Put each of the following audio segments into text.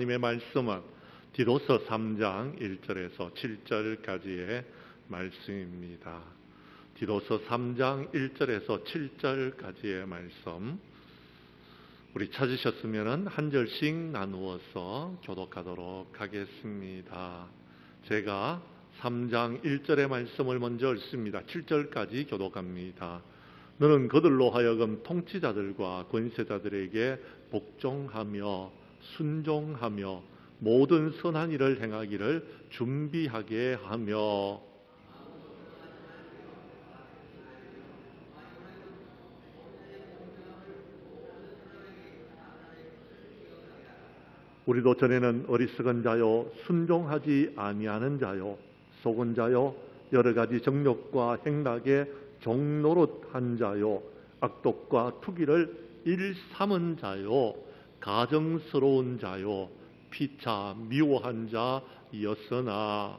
하나님의 말씀은 디도서 3장 1절에서 7절까지의 말씀입니다. 디도서 3장 1절에서 7절까지의 말씀, 우리 찾으셨으면 한 절씩 나누어서 교독하도록 하겠습니다. 제가 3장 1절의 말씀을 먼저 읽습니다. 7절까지 교독합니다. 너는 그들로 하여금 통치자들과 권세자들에게 복종하며 순종하며 모든 선한 일을 행하기를 준비하게 하며, 우리도 전에는 어리석은 자요 순종하지 아니하는 자요 속은 자요 여러 가지 정욕과 행락에 종노릇한 자요 악독과 투기를 일삼은 자요 가정스러운 자요 피차 미워한 자였으나,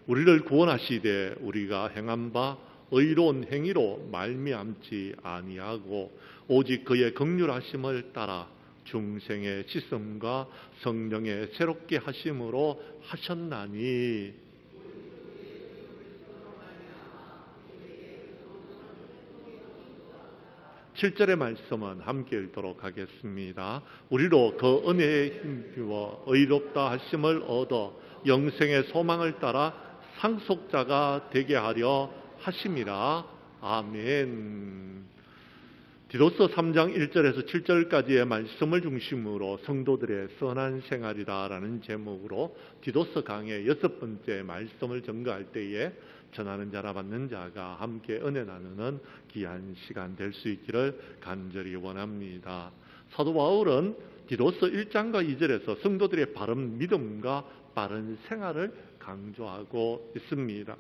우리를 구원하시되 우리가 행한 바 의로운 행위로 말미암지 아니하고 오직 그의 긍휼하심을 따라 중생의 씻음과 성령의 새롭게 하심으로 하셨나니, 7절의 말씀은 함께 읽도록 하겠습니다. 우리로 그 은혜에 힘입어 의롭다 하심을 얻어 영생의 소망을 따라 상속자가 되게 하려 하심이라. 아멘. 디도서 3장 1절에서 7절까지의 말씀을 중심으로 성도들의 선한 생활이라는 제목으로 디도서 강의 6번째 말씀을 전가할 때에 전하는 자라 받는 자가 함께 은혜 나누는 귀한 시간 될 수 있기를 간절히 원합니다. 사도 바울은 디도서 1장과 2절에서 성도들의 바른 믿음과 바른 생활을 강조하고 있습니다.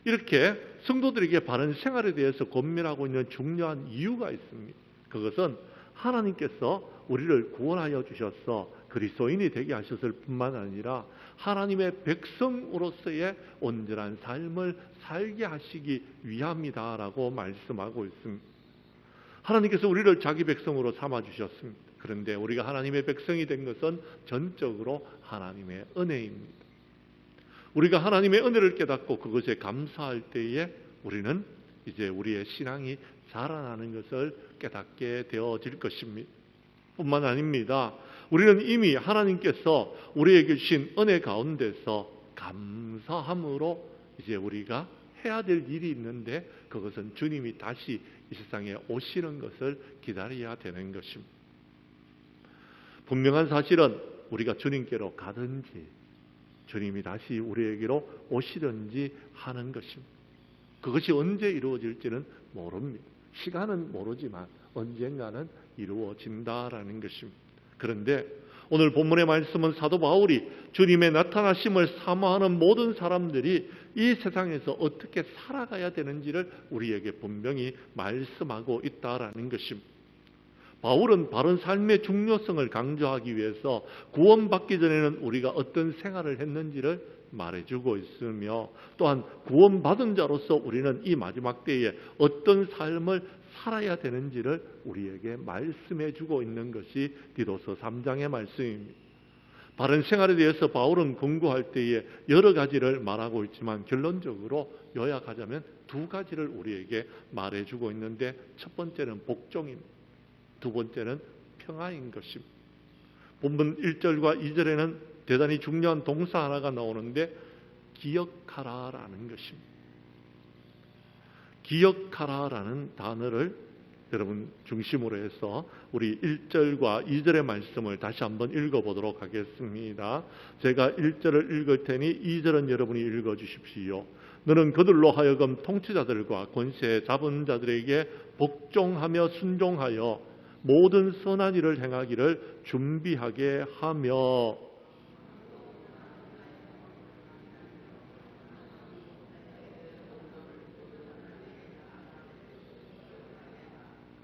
이렇게 성도들에게 바른 생활에 대해서 고민하고 있는 중요한 이유가 있습니다. 그것은 하나님께서 우리를 구원하여 주셔서 그리스도인이 되게 하셨을 뿐만 아니라 하나님의 백성으로서의 온전한 삶을 살게 하시기 위함이다라고 말씀하고 있습니다. 하나님께서 우리를 자기 백성으로 삼아 주셨습니다. 그런데 우리가 하나님의 백성이 된 것은 전적으로 하나님의 은혜입니다. 우리가 하나님의 은혜를 깨닫고 그것에 감사할 때에 우리는 이제 우리의 신앙이 자라나는 것을 깨닫게 되어질 것입니다. 뿐만 아닙니다. 우리는 이미 하나님께서 우리에게 주신 은혜 가운데서 감사함으로 이제 우리가 해야 될 일이 있는데, 그것은 주님이 다시 이 세상에 오시는 것을 기다려야 되는 것입니다. 분명한 사실은 우리가 주님께로 가든지 주님이 다시 우리에게로 오시든지 하는 것입니다. 그것이 언제 이루어질지는 모릅니다. 시간은 모르지만 언젠가는 이루어진다라는 것입니다. 그런데 오늘 본문의 말씀은 사도 바울이 주님의 나타나심을 사모하는 모든 사람들이 이 세상에서 어떻게 살아가야 되는지를 우리에게 분명히 말씀하고 있다라는 것입니다. 바울은 바른 삶의 중요성을 강조하기 위해서 구원받기 전에는 우리가 어떤 생활을 했는지를 말해주고 있으며, 또한 구원받은 자로서 우리는 이 마지막 때에 어떤 삶을 살아야 되는지를 우리에게 말씀해주고 있는 것이 디도서 3장의 말씀입니다. 바른 생활에 대해서 바울은 권고할 때에 여러 가지를 말하고 있지만 결론적으로 요약하자면 두 가지를 우리에게 말해주고 있는데, 첫 번째는 복종입니다. 두 번째는 평화인 것입니다. 본문 1절과 2절에는 대단히 중요한 동사 하나가 나오는데 기억하라라는 것입니다. 기억하라라는 단어를 여러분 중심으로 해서 우리 1절과 2절의 말씀을 다시 한번 읽어보도록 하겠습니다. 제가 1절을 읽을 테니 2절은 여러분이 읽어주십시오. 너는 그들로 하여금 통치자들과 권세 잡은 자들에게 복종하며 순종하여 모든 선한 일을 행하기를 준비하게 하며,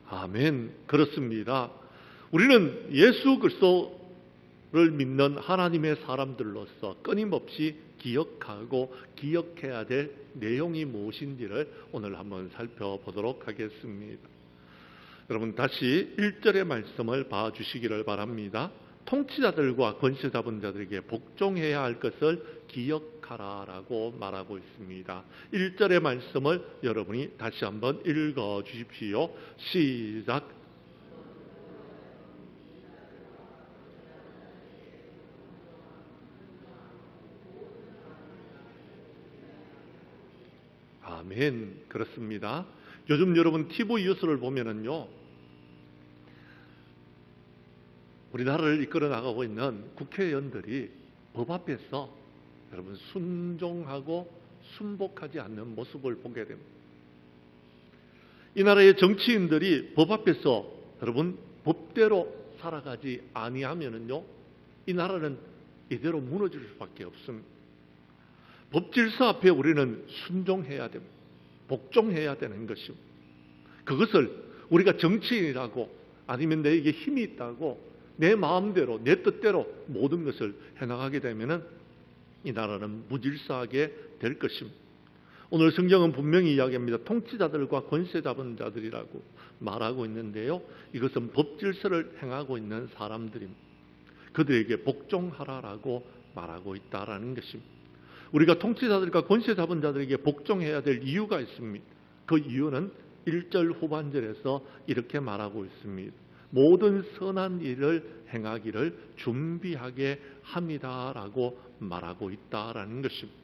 아멘. 그렇습니다. 우리는 예수 그리스도를 믿는 하나님의 사람들로서 끊임없이 기억하고 기억해야 될 내용이 무엇인지를 오늘 한번 살펴보도록 하겠습니다. 여러분 다시 1절의 말씀을 봐주시기를 바랍니다. 통치자들과 권세 잡은 자들에게 복종해야 할 것을 기억하라라고 말하고 있습니다. 1절의 말씀을 여러분이 다시 한번 읽어 주십시오. 시작. 아멘. 그렇습니다. 요즘 여러분 TV 뉴스를 보면은요, 우리나라를 이끌어 나가고 있는 국회의원들이 법 앞에서 여러분 순종하고 순복하지 않는 모습을 보게 됩니다. 이 나라의 정치인들이 법 앞에서 여러분 법대로 살아가지 아니하면은요, 이 나라는 이대로 무너질 수밖에 없습니다. 법 질서 앞에 우리는 순종해야 됩니다. 복종해야 되는 것입니다. 그것을 우리가 정치인이라고 아니면 내게 힘이 있다고 내 마음대로 내 뜻대로 모든 것을 해나가게 되면은 이 나라는 무질서하게 될 것입니다. 오늘 성경은 분명히 이야기합니다. 통치자들과 권세 잡은 자들이라고 말하고 있는데요, 이것은 법 질서를 행하고 있는 사람들입니다. 그들에게 복종하라라고 말하고 있다라는 것입니다. 우리가 통치자들과 권세 잡은 자들에게 복종해야 될 이유가 있습니다. 그 이유는 1절 후반절에서 이렇게 말하고 있습니다. 모든 선한 일을 행하기를 준비하게 합니다라고 말하고 있다라는 것입니다.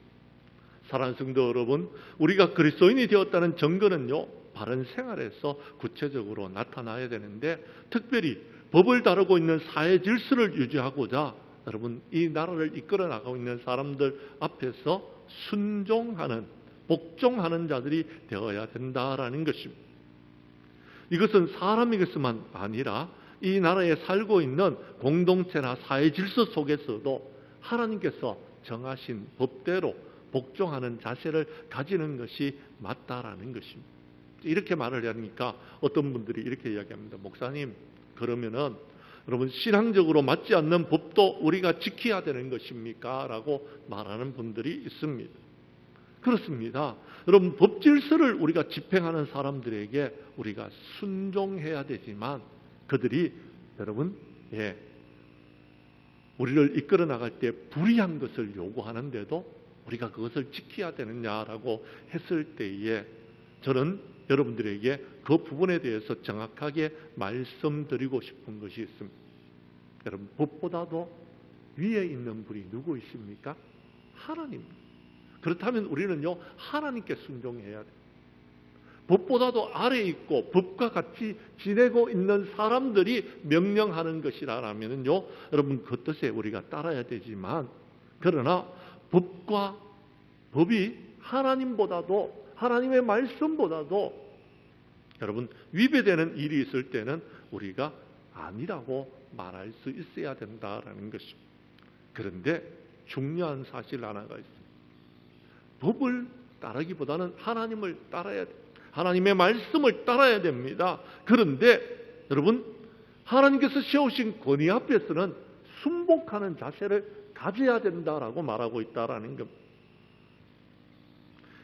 사랑하는 성도 여러분, 우리가 그리스도인이 되었다는 증거는요, 바른 생활에서 구체적으로 나타나야 되는데, 특별히 법을 다루고 있는 사회 질서를 유지하고자 여러분 이 나라를 이끌어 나가고 있는 사람들 앞에서 순종하는, 복종하는 자들이 되어야 된다라는 것입니다. 이것은 사람에게서만 아니라 이 나라에 살고 있는 공동체나 사회 질서 속에서도 하나님께서 정하신 법대로 복종하는 자세를 가지는 것이 맞다라는 것입니다. 이렇게 말을 하니까 어떤 분들이 이렇게 이야기합니다. 목사님, 그러면은 여러분 신앙적으로 맞지 않는 법도 우리가 지켜야 되는 것입니까? 라고 말하는 분들이 있습니다. 그렇습니다. 여러분 법 질서를 우리가 집행하는 사람들에게 우리가 순종해야 되지만, 그들이 여러분 우리를 이끌어 나갈 때 불의한 것을 요구하는데도 우리가 그것을 지켜야 되느냐라고 했을 때에 저는 여러분들에게 그 부분에 대해서 정확하게 말씀드리고 싶은 것이 있습니다. 여러분 법보다도 위에 있는 분이 누구 있습니까? 하나님. 그렇다면 우리는요 하나님께 순종해야 돼요. 법보다도 아래에 있고 법과 같이 지내고 있는 사람들이 명령하는 것이라면요, 여러분 그 뜻에 우리가 따라야 되지만, 그러나 법이 하나님보다도, 하나님의 말씀보다도 여러분 위배되는 일이 있을 때는 우리가 아니라고 말할 수 있어야 된다라는 것입니다. 그런데 중요한 사실 하나가 있습니다. 법을 따르기보다는 하나님을 따라야 돼요. 하나님의 말씀을 따라야 됩니다. 그런데 여러분 하나님께서 세우신 권위 앞에서는 순복하는 자세를 가져야 된다라고 말하고 있다라는 겁니다.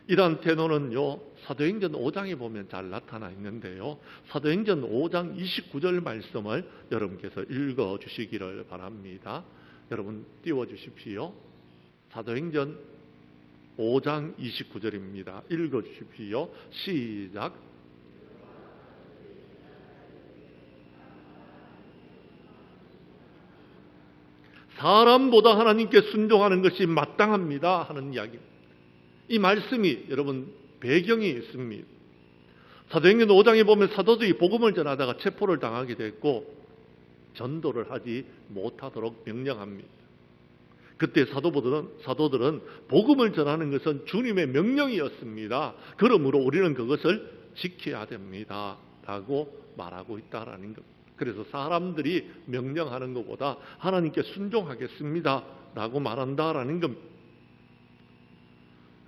이러한 태도는요 사도행전 5장에 보면 잘 나타나 있는데요, 사도행전 5장 29절 말씀을 여러분께서 읽어 주시기를 바랍니다. 여러분 띄워주십시오. 사도행전 5장 29절입니다. 읽어 주십시오. 시작. 사람보다 하나님께 순종하는 것이 마땅합니다 하는 이야기입니다. 이 말씀이 여러분 배경이 있습니다. 사도행전 5장에 보면 사도들이 복음을 전하다가 체포를 당하게 됐고 전도를 하지 못하도록 명령합니다. 그때 사도들은 복음을 전하는 것은 주님의 명령이었습니다. 그러므로 우리는 그것을 지켜야 됩니다 라고 말하고 있다라는 것. 그래서 사람들이 명령하는 것보다 하나님께 순종하겠습니다 라고 말한다라는 겁니다.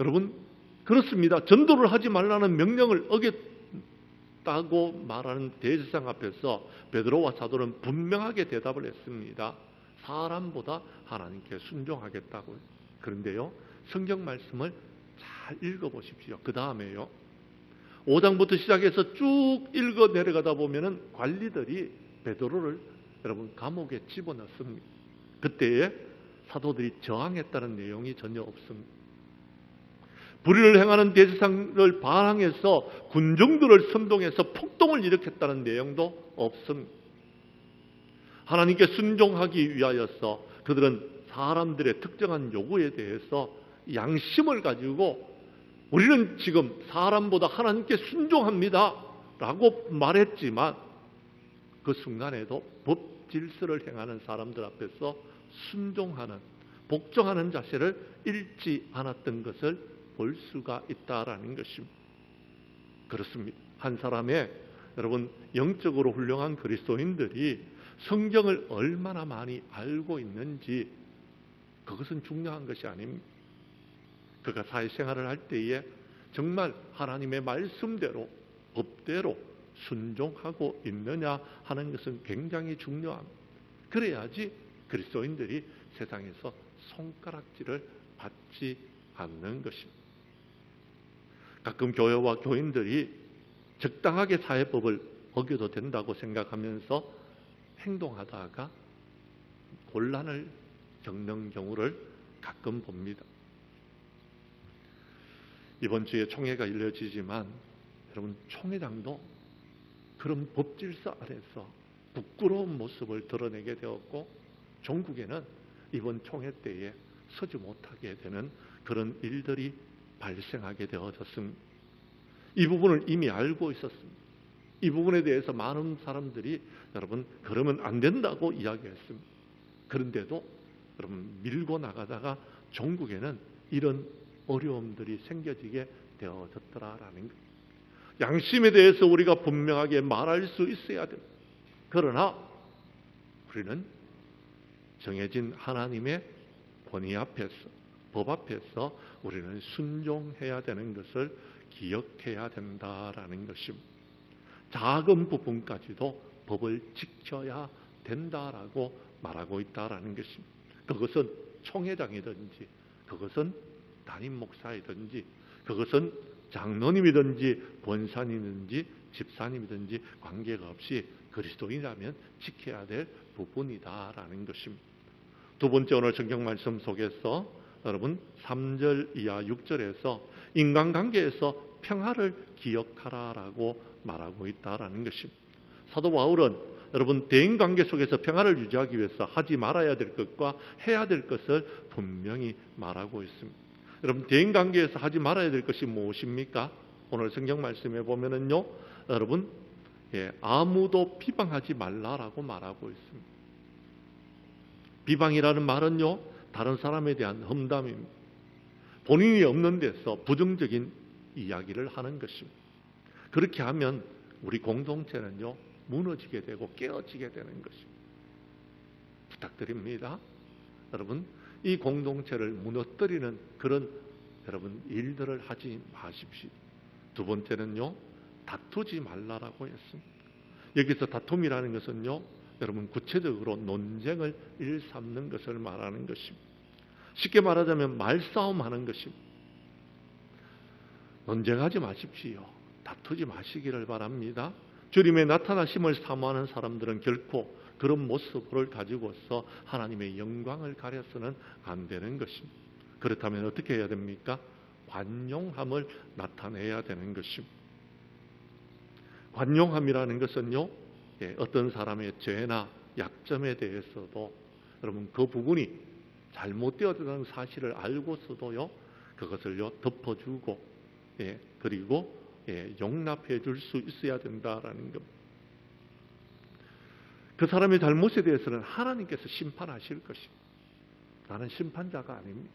여러분 그렇습니다. 전도를 하지 말라는 명령을 어겼다고 말하는 대제사장 앞에서 베드로와 사도는 분명하게 대답을 했습니다. 사람보다 하나님께 순종하겠다고요. 그런데요 성경 말씀을 잘 읽어보십시오. 그 다음에요 5장부터 시작해서 쭉 읽어 내려가다 보면은 관리들이 베드로를 여러분 감옥에 집어넣습니다. 그때에 사도들이 저항했다는 내용이 전혀 없습니다. 불의를 행하는 대제사장을 반항해서 군중들을 선동해서 폭동을 일으켰다는 내용도 없습니다. 하나님께 순종하기 위하여서 그들은 사람들의 특정한 요구에 대해서 양심을 가지고 우리는 지금 사람보다 하나님께 순종합니다 라고 말했지만 그 순간에도 법 질서를 행하는 사람들 앞에서 순종하는, 복종하는 자세를 잃지 않았던 것을 볼 수가 있다라는 것입니다. 그렇습니다. 한 사람의 여러분 영적으로 훌륭한 그리스도인들이 성경을 얼마나 많이 알고 있는지 그것은 중요한 것이 아닙니다. 그가 사회생활을 할 때에 정말 하나님의 말씀대로 법대로 순종하고 있느냐 하는 것은 굉장히 중요합니다. 그래야지 그리스도인들이 세상에서 손가락질을 받지 않는 것입니다. 가끔 교회와 교인들이 적당하게 사회법을 어겨도 된다고 생각하면서 행동하다가 곤란을 겪는 경우를 가끔 봅니다. 이번 주에 총회가 이뤄지지만 여러분 총회장도 그런 법질서 아래서 부끄러운 모습을 드러내게 되었고 종국에는 이번 총회 때에 서지 못하게 되는 그런 일들이 발생하게 되어졌습니다. 이 부분을 이미 알고 있었습니다. 이 부분에 대해서 많은 사람들이 여러분 그러면 안 된다고 이야기했습니다. 그런데도 여러분 밀고 나가다가 종국에는 이런 어려움들이 생겨지게 되어졌더라라는 것. 양심에 대해서 우리가 분명하게 말할 수 있어야 됩니다. 그러나 우리는 정해진 하나님의 권위 앞에서, 법 앞에서 우리는 순종해야 되는 것을 기억해야 된다라는 것입니다. 작은 부분까지도 법을 지켜야 된다라고 말하고 있다라는 것입니다. 그것은 총회장이든지, 그것은 담임 목사이든지, 그것은 장로님이든지, 권사님이든지, 집사님이든지 관계가 없이 그리스도인이라면 지켜야 될 부분이다라는 것입니다. 두 번째 오늘 성경 말씀 속에서 여러분 3절 이하 6절에서 인간관계에서 평화를 기억하라라고 말하고 있다라는 것입니다. 사도 바울은 여러분 대인관계 속에서 평화를 유지하기 위해서 하지 말아야 될 것과 해야 될 것을 분명히 말하고 있습니다. 여러분 대인관계에서 하지 말아야 될 것이 무엇입니까? 오늘 성경 말씀에 보면은요, 여러분 아무도 비방하지 말라라고 말하고 있습니다. 비방이라는 말은요, 다른 사람에 대한 험담입니다. 본인이 없는 데서 부정적인 이야기를 하는 것입니다. 그렇게 하면 우리 공동체는요, 무너지게 되고 깨어지게 되는 것입니다. 부탁드립니다. 여러분, 이 공동체를 무너뜨리는 그런 여러분 일들을 하지 마십시오. 두 번째는요, 다투지 말라라고 했습니다. 여기서 다툼이라는 것은요, 여러분 구체적으로 논쟁을 일삼는 것을 말하는 것입니다. 쉽게 말하자면 말싸움하는 것입니다. 논쟁하지 마십시오. 다투지 마시기를 바랍니다. 주님의 나타나심을 사모하는 사람들은 결코 그런 모습을 가지고서 하나님의 영광을 가려서는 안 되는 것입니다. 그렇다면 어떻게 해야 됩니까? 관용함을 나타내야 되는 것입니다. 관용함이라는 것은요, 어떤 사람의 죄나 약점에 대해서도 여러분 그 부분이 잘못되었다는 사실을 알고서도요, 그것을요 덮어주고 그리고 용납해 줄 수 있어야 된다라는 것. 그 사람의 잘못에 대해서는 하나님께서 심판하실 것입니다. 나는 심판자가 아닙니다.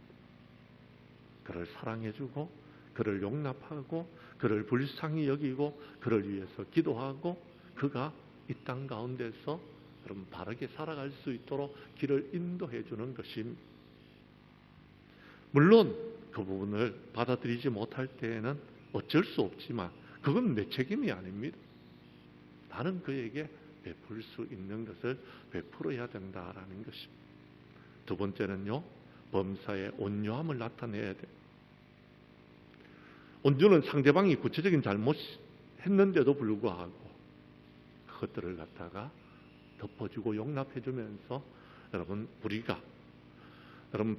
그를 사랑해주고 그를 용납하고 그를 불쌍히 여기고 그를 위해서 기도하고 그가 이 땅 가운데서 여러분 바르게 살아갈 수 있도록 길을 인도해 주는 것입니다. 물론 그 부분을 받아들이지 못할 때에는 어쩔 수 없지만 그건 내 책임이 아닙니다. 나는 그에게 베풀 수 있는 것을 베풀어야 된다라는 것입니다. 두 번째는요, 범사의 온유함을 나타내야 돼요. 온유는 상대방이 구체적인 잘못 했는데도 불구하고 그것들을 갖다가 덮어주고 용납해주면서 우리가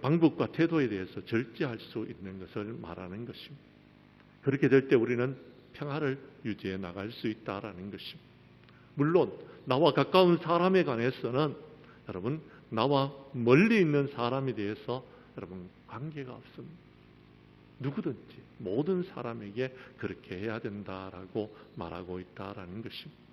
방법과 태도에 대해서 절제할 수 있는 것을 말하는 것입니다. 그렇게 될 때 우리는 평화를 유지해 나갈 수 있다라는 것입니다. 물론 나와 가까운 사람에 관해서는 나와 멀리 있는 사람에 대해서 관계가 없습니다. 누구든지 모든 사람에게 그렇게 해야 된다라고 말하고 있다라는 것입니다.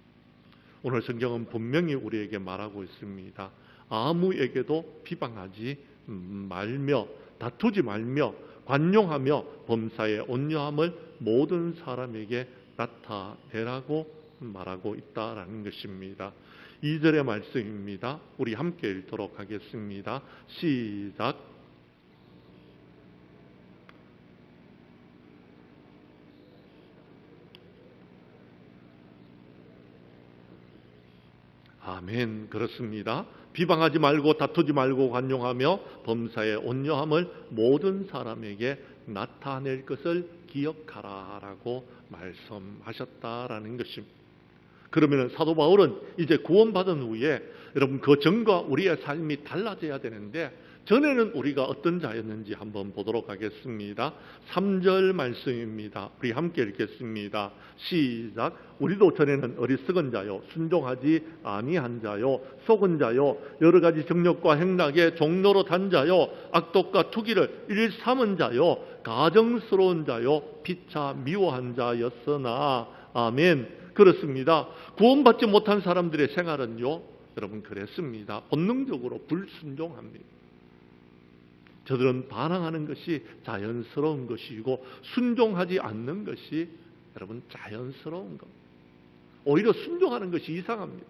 오늘 성경은 분명히 우리에게 말하고 있습니다. 아무에게도 비방하지 말며 다투지 말며 관용하며 범사에 온유함을 모든 사람에게 나타내라고 말하고 있다라는 것입니다. 2절의 말씀입니다. 우리 함께 읽도록 하겠습니다. 시작. 아멘. 그렇습니다. 비방하지 말고 다투지 말고 관용하며 범사에 온유함을 모든 사람에게 나타낼 것을 기억하라라고 말씀하셨다라는 것입니다. 그러면 사도 바울은 이제 구원받은 후에 그 전과 우리의 삶이 달라져야 되는데 전에는 우리가 어떤 자였는지 한번 보도록 하겠습니다. 3절 말씀입니다. 우리 함께 읽겠습니다. 시작. 우리도 전에는 어리석은 자요 순종하지 아니한 자요 속은 자요 여러 가지 정욕과 행락의 종로로 단 자요 악독과 투기를 일삼은 자요 가정스러운 자요 피차 미워한 자였으나 아멘. 그렇습니다. 구원받지 못한 사람들의 생활은요 여러분 그랬습니다. 본능적으로 불순종합니다. 저들은 반항하는 것이 자연스러운 것이고 순종하지 않는 것이 여러분 자연스러운 겁니다. 오히려 순종하는 것이 이상합니다.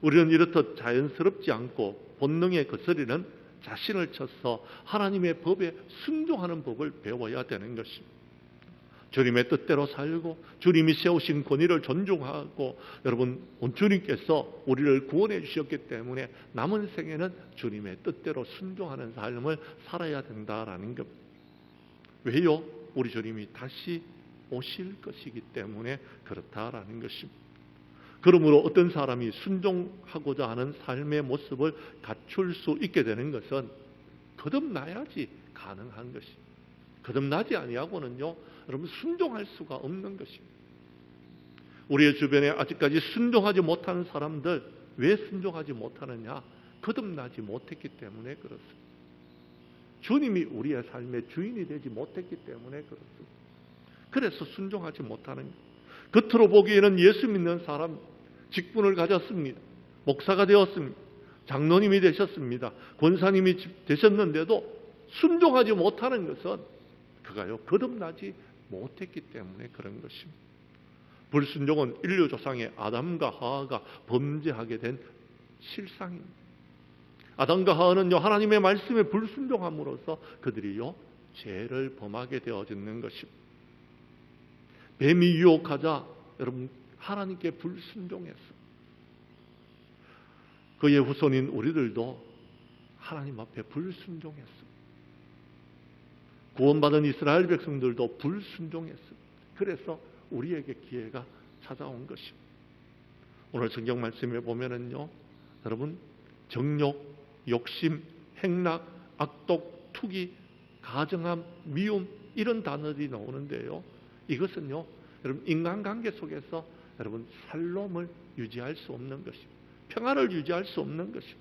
우리는 이렇듯 자연스럽지 않고 본능에 거스리는 자신을 쳐서 하나님의 법에 순종하는 법을 배워야 되는 것입니다. 주님의 뜻대로 살고 주님이 세우신 권위를 존중하고 여러분 주님께서 우리를 구원해 주셨기 때문에 남은 생에는 주님의 뜻대로 순종하는 삶을 살아야 된다라는 것. 왜요? 우리 주님이 다시 오실 것이기 때문에 그렇다라는 것입니다. 그러므로 어떤 사람이 순종하고자 하는 삶의 모습을 갖출 수 있게 되는 것은 거듭나야지 가능한 것입니다. 거듭나지 아니하고는요 여러분 순종할 수가 없는 것입니다. 우리의 주변에 아직까지 순종하지 못하는 사람들 왜 순종하지 못하느냐? 거듭나지 못했기 때문에 그렇습니다. 주님이 우리의 삶의 주인이 되지 못했기 때문에 그렇습니다. 그래서 순종하지 못하는 거예요. 겉으로 보기에는 예수 믿는 사람 직분을 가졌습니다. 목사가 되었습니다. 장로님이 되셨습니다. 권사님이 되셨는데도 순종하지 못하는 것은 그가요 거듭나지 못했기 때문에 그런 것입니다. 불순종은 인류 조상의 아담과 하와가 범죄하게 된 실상입니다. 아담과 하와는요 하나님의 말씀에 불순종함으로써 그들이요 죄를 범하게 되어지는 것입니다. 뱀이 유혹하자 여러분 하나님께 불순종했습니다. 그의 후손인 우리들도 하나님 앞에 불순종했습니다. 구원받은 이스라엘 백성들도 불순종했습니다. 그래서 우리에게 기회가 찾아온 것입니다. 오늘 성경 말씀에 보면은요, 여러분 정욕, 욕심, 행락, 악독, 투기, 가정함, 미움 이런 단어들이 나오는데요. 이것은요, 여러분 인간관계 속에서 여러분 살롬을 유지할 수 없는 것입니다. 평화를 유지할 수 없는 것입니다.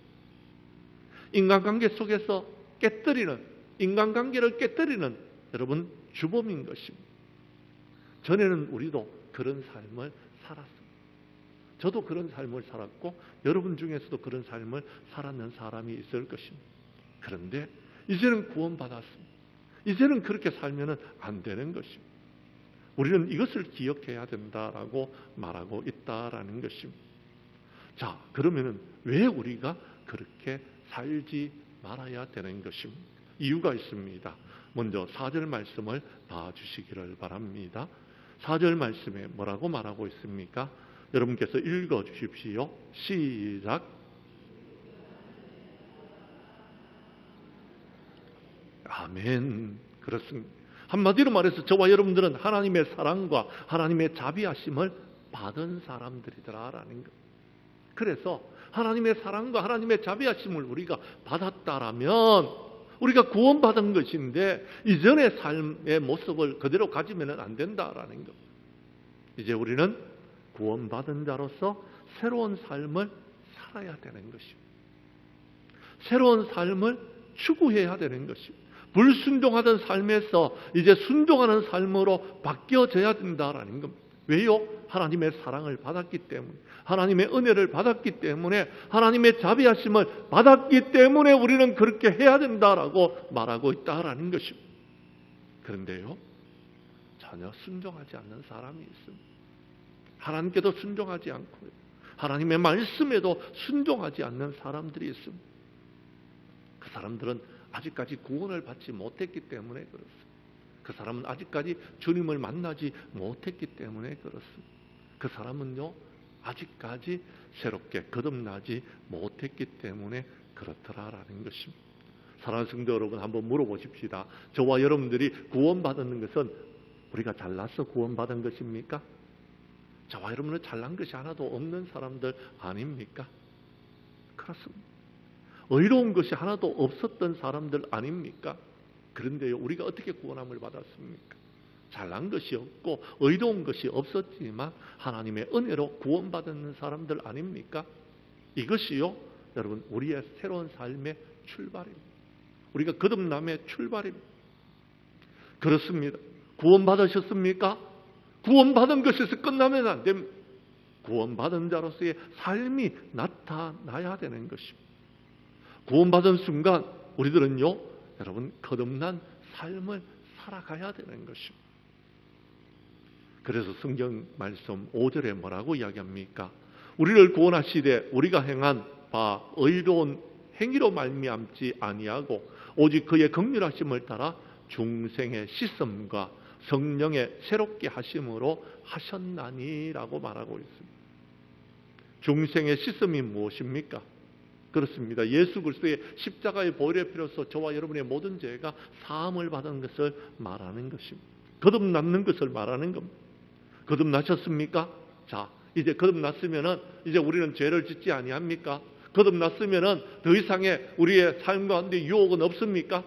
인간관계 속에서 인간관계를 깨뜨리는 여러분 주범인 것입니다. 전에는 우리도 그런 삶을 살았습니다. 저도 그런 삶을 살았고 여러분 중에서도 그런 삶을 살았는 사람이 있을 것입니다. 그런데 이제는 구원받았습니다. 이제는 그렇게 살면 안 되는 것입니다. 우리는 이것을 기억해야 된다라고 말하고 있다라는 것입니다. 자, 그러면은 왜 우리가 그렇게 살지 말아야 되는 것입니다. 이유가 있습니다. 먼저 4절 말씀을 봐주시기를 바랍니다. 4절 말씀에 뭐라고 말하고 있습니까? 여러분께서 읽어 주십시오. 시작. 아멘. 그렇습니다. 한마디로 말해서 저와 여러분들은 하나님의 사랑과 하나님의 자비하심을 받은 사람들이더라라는 것. 그래서 하나님의 사랑과 하나님의 자비하심을 우리가 받았다라면 우리가 구원받은 것인데 이전의 삶의 모습을 그대로 가지면 안 된다라는 것. 이제 우리는 구원받은 자로서 새로운 삶을 살아야 되는 것입니다. 새로운 삶을 추구해야 되는 것입니다. 불순종하던 삶에서 이제 순종하는 삶으로 바뀌어져야 된다라는 겁니다. 왜요? 하나님의 사랑을 받았기 때문에, 하나님의 은혜를 받았기 때문에, 하나님의 자비하심을 받았기 때문에 우리는 그렇게 해야 된다라고 말하고 있다라는 것입니다. 그런데요, 전혀 순종하지 않는 사람이 있습니다. 하나님께도 순종하지 않고 하나님의 말씀에도 순종하지 않는 사람들이 있습니다. 그 사람들은 아직까지 구원을 받지 못했기 때문에 그렇습니다. 그 사람은 아직까지 주님을 만나지 못했기 때문에 그렇습니다. 그 사람은요, 아직까지 새롭게 거듭나지 못했기 때문에 그렇더라라는 것입니다. 사랑하는 성도 여러분, 한번 물어보십시다. 저와 여러분들이 구원받는 것은 우리가 잘나서 구원받은 것입니까? 저와 여러분은 잘난 것이 하나도 없는 사람들 아닙니까? 그렇습니다. 의로운 것이 하나도 없었던 사람들 아닙니까? 그런데요, 우리가 어떻게 구원함을 받았습니까? 잘난 것이 없고 의로운 것이 없었지만 하나님의 은혜로 구원받는 사람들 아닙니까? 이것이요, 여러분, 우리의 새로운 삶의 출발입니다. 우리가 거듭남의 출발입니다. 그렇습니다. 구원받으셨습니까? 구원받은 것에서 끝나면 안 됩니다. 구원받은 자로서의 삶이 나타나야 되는 것입니다. 구원받은 순간 우리들은요, 여러분, 거듭난 삶을 살아가야 되는 것입니다. 그래서 성경 말씀 5절에 뭐라고 이야기합니까? 우리를 구원하시되 우리가 행한 바 의로운 행위로 말미암지 아니하고 오직 그의 긍휼하심을 따라 중생의 씻음과 성령의 새롭게 하심으로 하셨나니라고 말하고 있습니다. 중생의 씻음이 무엇입니까? 그렇습니다. 예수 그리스도의 십자가의 보혈의 피로서 저와 여러분의 모든 죄가 사함을 받은 것을 말하는 것입니다. 거듭났는 것을 말하는 겁니다. 거듭나셨습니까? 자, 이제 거듭났으면은 이제 우리는 죄를 짓지 아니합니까? 거듭났으면은 더 이상의 우리의 삶 가운데 유혹은 없습니까?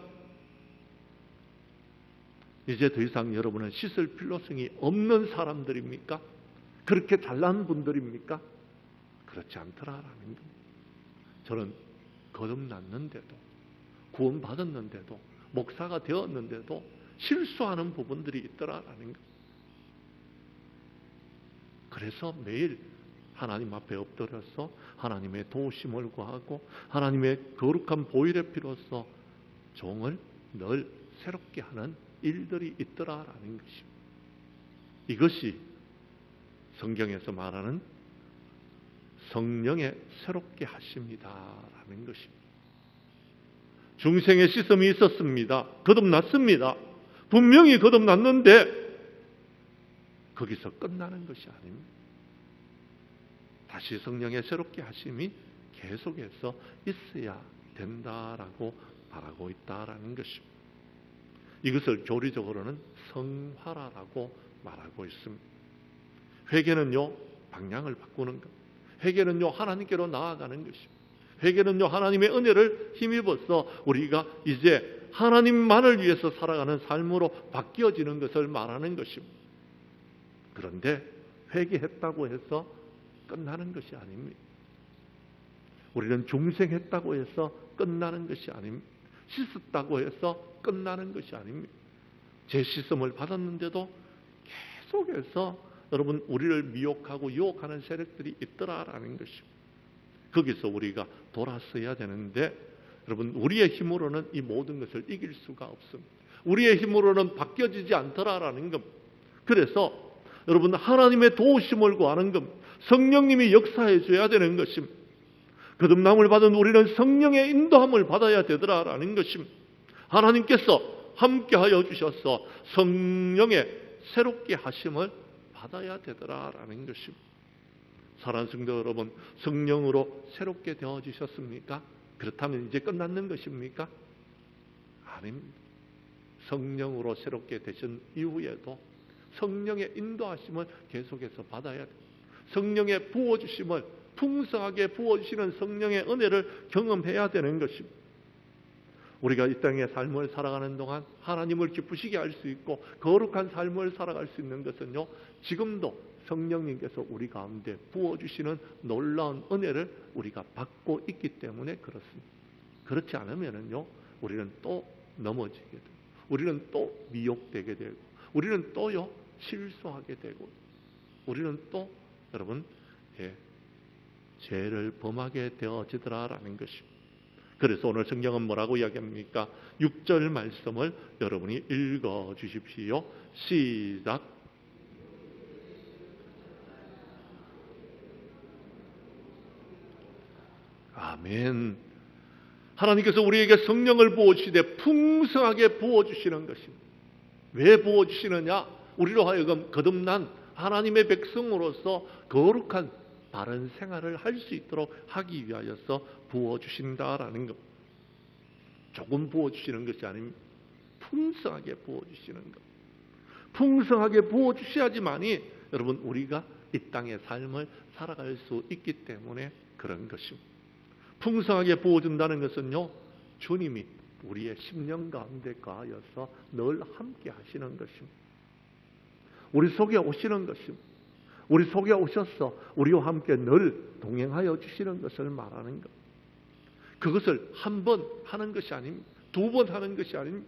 이제 더 이상 여러분은 씻을 필요성이 없는 사람들입니까? 그렇게 잘난 분들입니까? 그렇지 않더라라는 겁니다. 저는 거듭났는데도, 구원받았는데도, 목사가 되었는데도 실수하는 부분들이 있더라라는 것. 그래서 매일 하나님 앞에 엎드려서 하나님의 도우심을 구하고 하나님의 거룩한 보혈의 피로서 종을 늘 새롭게 하는 일들이 있더라라는 것입니다. 이것이 성경에서 말하는 성령의 새롭게 하심이다라는 것입니다. 중생의 씻음이 있었습니다. 거듭났습니다. 분명히 거듭났는데 거기서 끝나는 것이 아닙니다. 다시 성령의 새롭게 하심이 계속해서 있어야 된다라고 말하고 있다라는 것입니다. 이것을 교리적으로는 성화라고 말하고 있습니다. 회개는요, 방향을 바꾸는 것. 회개는요, 하나님께로 나아가는 것입니다. 회개는요, 하나님의 은혜를 힘입어서 우리가 이제 하나님만을 위해서 살아가는 삶으로 바뀌어지는 것을 말하는 것입니다. 그런데 회개했다고 해서 끝나는 것이 아닙니다. 우리는 중생했다고 해서 끝나는 것이 아닙니다. 씻었다고 해서 끝나는 것이 아닙니다. 제 씻음을 받았는데도 계속해서 여러분 우리를 미혹하고 유혹하는 세력들이 있더라라는 것입니다. 거기서 우리가 돌아서야 되는데 여러분 우리의 힘으로는 이 모든 것을 이길 수가 없습니다. 우리의 힘으로는 바뀌어지지 않더라라는 겁니다. 그래서 여러분 하나님의 도우심을 구하는 겁니다. 성령님이 역사해 줘야 되는 것입니다. 거듭남을 받은 우리는 성령의 인도함을 받아야 되더라라는 것입니다. 하나님께서 함께하여 주셔서 성령의 새롭게 하심을 받아야 되더라라는 것입니다. 사랑하는 성도 여러분, 성령으로 새롭게 되어지셨습니까? 그렇다면 이제 끝났는 것입니까? 아닙니다. 성령으로 새롭게 되신 이후에도 성령의 인도하심을 계속해서 받아야 돼요. 성령의 부어주심을, 풍성하게 부어주시는 성령의 은혜를 경험해야 되는 것입니다. 우리가 이 땅의 삶을 살아가는 동안 하나님을 기쁘시게 할 수 있고 거룩한 삶을 살아갈 수 있는 것은요, 지금도 성령님께서 우리 가운데 부어주시는 놀라운 은혜를 우리가 받고 있기 때문에 그렇습니다. 그렇지 않으면요, 우리는 또 넘어지게 되고, 우리는 또 미혹되게 되고, 우리는 또요 실수하게 되고, 우리는 또 여러분 죄를 범하게 되어지더라라는 것입니다. 그래서 오늘 성경은 뭐라고 이야기합니까? 6절 말씀을 여러분이 읽어 주십시오. 시작. 아멘. 하나님께서 우리에게 성령을 부어주시되 풍성하게 부어주시는 것입니다. 왜 부어주시느냐? 우리로 하여금 거듭난 하나님의 백성으로서 거룩한 바른 생활을 할 수 있도록 하기 위하여서 부어주신다라는 것. 조금 부어주시는 것이 아닙니다. 풍성하게 부어주시는 것. 풍성하게 부어주셔야지만이 여러분 우리가 이 땅의 삶을 살아갈 수 있기 때문에 그런 것입니다. 풍성하게 부어준다는 것은요, 주님이 우리의 심령 가운데 가하여서 늘 함께 하시는 것입니다. 우리 속에 오시는 것입니다. 우리 속에 오셔서 우리와 함께 늘 동행하여 주시는 것을 말하는 것. 그것을 한 번 하는 것이 아닙니다. 두 번 하는 것이 아닙니다.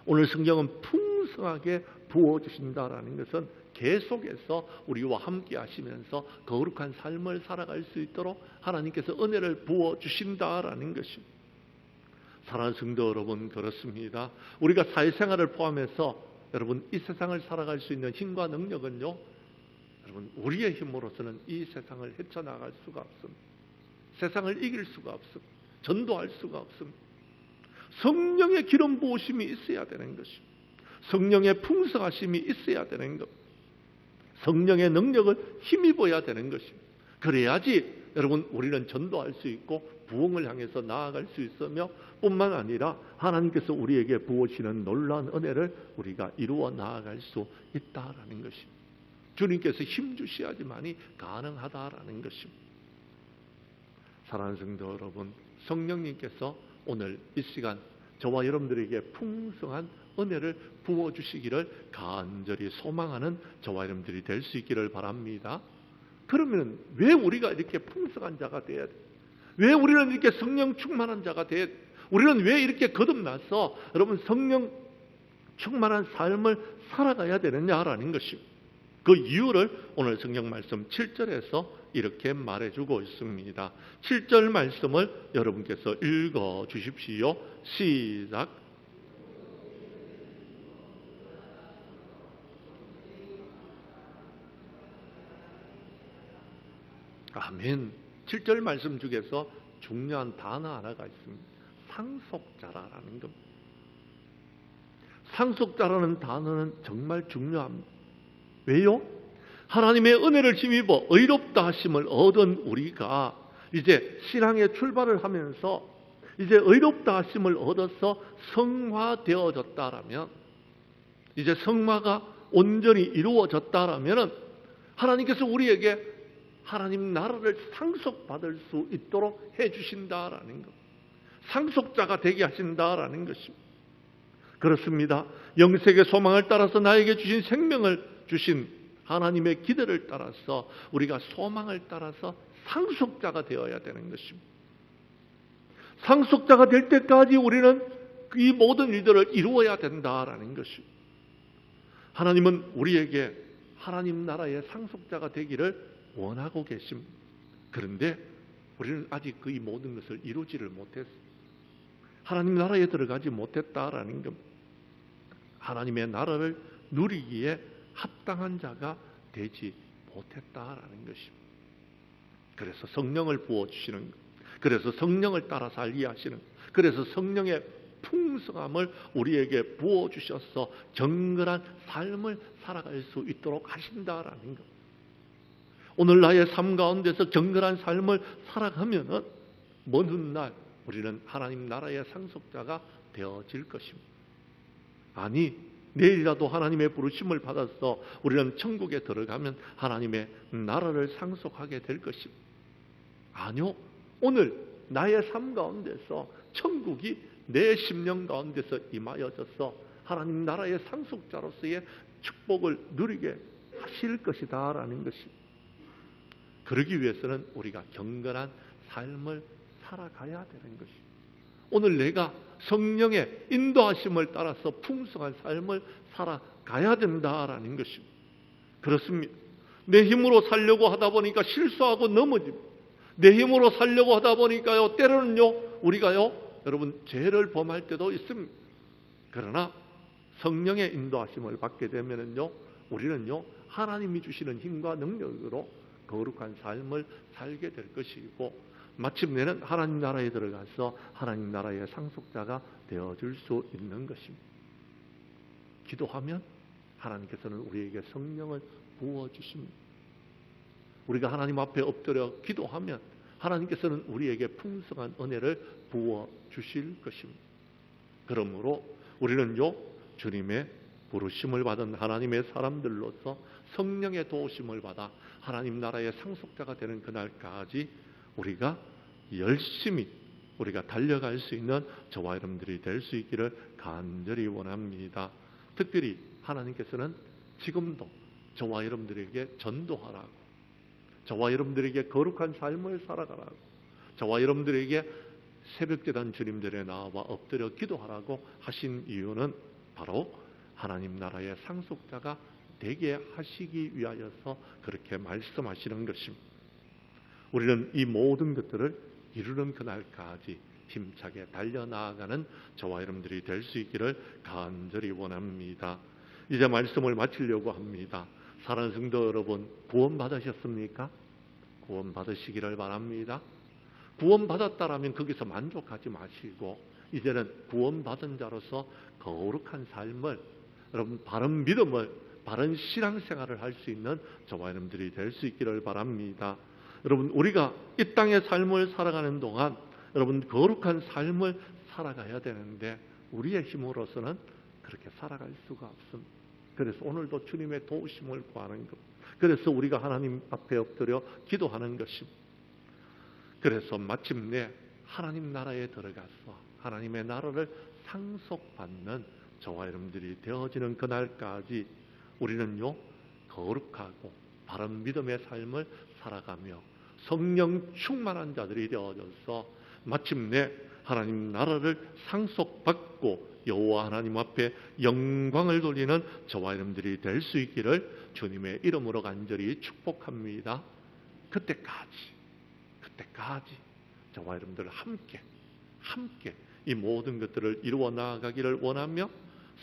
오늘 성경은 풍성하게 부어주신다라는 것은 계속해서 우리와 함께 하시면서 거룩한 삶을 살아갈 수 있도록 하나님께서 은혜를 부어주신다라는 것입니다. 사랑하는 성도 여러분, 그렇습니다. 우리가 사회생활을 포함해서 여러분 이 세상을 살아갈 수 있는 힘과 능력은요, 여러분 우리의 힘으로서는 이 세상을 헤쳐나갈 수가 없습니다. 세상을 이길 수가 없습니다. 전도할 수가 없습니다. 성령의 기름 부으심이 있어야 되는 것입니다. 성령의 풍성하심이 있어야 되는 것. 성령의 능력을 힘입어야 되는 것입니다. 그래야지 여러분 우리는 전도할 수 있고 부흥을 향해서 나아갈 수 있으며 뿐만 아니라 하나님께서 우리에게 부으시는 놀라운 은혜를 우리가 이루어 나아갈 수 있다라는 것입니다. 주님께서 힘주셔야지만이 가능하다라는 것입니다. 사랑하는 성도 여러분, 성령님께서 오늘 이 시간 저와 여러분들에게 풍성한 은혜를 부어주시기를 간절히 소망하는 저와 여러분들이 될 수 있기를 바랍니다. 그러면 왜 우리가 이렇게 풍성한 자가 돼야 돼? 왜 우리는 이렇게 성령 충만한 자가 돼야 돼? 우리는 왜 이렇게 거듭나서 여러분 성령 충만한 삶을 살아가야 되느냐라는 것입니다. 그 이유를 오늘 성경 말씀 7절에서 이렇게 말해주고 있습니다. 7절 말씀을 여러분께서 읽어 주십시오. 시작. 아멘. 7절 말씀 중에서 중요한 단어 하나가 있습니다. 상속자라는 겁니다. 상속자라는 단어는 정말 중요합니다. 왜요? 하나님의 은혜를 힘입어 의롭다 하심을 얻은 우리가 이제 신앙의 출발을 하면서 이제 의롭다 하심을 얻어서 성화되어졌다라면, 이제 성화가 온전히 이루어졌다라면 하나님께서 우리에게 하나님 나라를 상속받을 수 있도록 해주신다라는 것, 상속자가 되게 하신다라는 것입니다. 그렇습니다. 영생의 소망을 따라서 나에게 주신 생명을 주신 하나님의 기대를 따라서 우리가 소망을 따라서 상속자가 되어야 되는 것입니다. 상속자가 될 때까지 우리는 이 모든 일들을 이루어야 된다라는 것입니다. 하나님은 우리에게 하나님 나라의 상속자가 되기를 원하고 계십니다. 그런데 우리는 아직 그 이 모든 것을 이루지를 못했습니다. 하나님 나라에 들어가지 못했다라는 겁니다. 하나님의 나라를 누리기에 합당한 자가 되지 못했다라는 것입니다. 그래서 성령을 부어주시는 것, 그래서 성령을 따라 살게 하시는 것, 그래서 성령의 풍성함을 우리에게 부어주셔서 정결한 삶을 살아갈 수 있도록 하신다라는 것. 오늘 나의 삶 가운데서 정결한 삶을 살아가면은 먼 훗날 우리는 하나님 나라의 상속자가 되어질 것입니다. 아니, 내일이라도 하나님의 부르심을 받아서 우리는 천국에 들어가면 하나님의 나라를 상속하게 될 것입니다. 아니요, 오늘 나의 삶 가운데서 천국이 내 심령 가운데서 임하여져서 하나님 나라의 상속자로서의 축복을 누리게 하실 것이다 라는 것입니다. 그러기 위해서는 우리가 경건한 삶을 살아가야 되는 것입니다. 오늘 내가 성령의 인도하심을 따라서 풍성한 삶을 살아가야 된다라는 것입니다. 그렇습니다. 내 힘으로 살려고 하다 보니까 실수하고 넘어집니다. 내 힘으로 살려고 하다 보니까요, 때로는요, 우리가요, 여러분, 죄를 범할 때도 있습니다. 그러나 성령의 인도하심을 받게 되면은요, 우리는요, 하나님이 주시는 힘과 능력으로 거룩한 삶을 살게 될 것이고, 마침내는 하나님 나라에 들어가서 하나님 나라의 상속자가 되어줄 수 있는 것입니다. 기도하면 하나님께서는 우리에게 성령을 부어주십니다. 우리가 하나님 앞에 엎드려 기도하면 하나님께서는 우리에게 풍성한 은혜를 부어주실 것입니다. 그러므로 우리는요, 주님의 부르심을 받은 하나님의 사람들로서 성령의 도우심을 받아 하나님 나라의 상속자가 되는 그날까지 우리가 열심히 우리가 달려갈 수 있는 저와 여러분들이 될 수 있기를 간절히 원합니다. 특별히 하나님께서는 지금도 저와 여러분들에게 전도하라고, 저와 여러분들에게 거룩한 삶을 살아가라고, 저와 여러분들에게 새벽제단 주님들에 나와 엎드려 기도하라고 하신 이유는 바로 하나님 나라의 상속자가 되게 하시기 위하여서 그렇게 말씀하시는 것입니다. 우리는 이 모든 것들을 이루는 그날까지 힘차게 달려나가는 저와 여러분들이 될 수 있기를 간절히 원합니다. 이제 말씀을 마치려고 합니다. 사랑하는 성도 여러분, 구원 받으셨습니까? 구원 받으시기를 바랍니다. 구원 받았다라면 거기서 만족하지 마시고 이제는 구원 받은 자로서 거룩한 삶을, 여러분 바른 믿음을, 바른 신앙생활을 할 수 있는 저와 여러분들이 될 수 있기를 바랍니다. 여러분, 우리가 이 땅의 삶을 살아가는 동안 여러분 거룩한 삶을 살아가야 되는데 우리의 힘으로서는 그렇게 살아갈 수가 없습니다. 그래서 오늘도 주님의 도우심을 구하는 것, 그래서 우리가 하나님 앞에 엎드려 기도하는 것입니다. 그래서 마침내 하나님 나라에 들어가서 하나님의 나라를 상속받는 저와 여러분들이 되어지는 그날까지 우리는요, 거룩하고 바른 믿음의 삶을 살아가며 성령 충만한 자들이 되어져서 마침내 하나님 나라를 상속받고 여호와 하나님 앞에 영광을 돌리는 저와 여러분들이 될 수 있기를 주님의 이름으로 간절히 축복합니다. 그때까지 저와 여러분들 함께 이 모든 것들을 이루어 나아가기를 원하며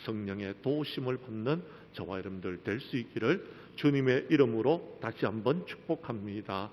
성령의 도우심을 받는 저와 여러분들 될 수 있기를 주님의 이름으로 다시 한번 축복합니다.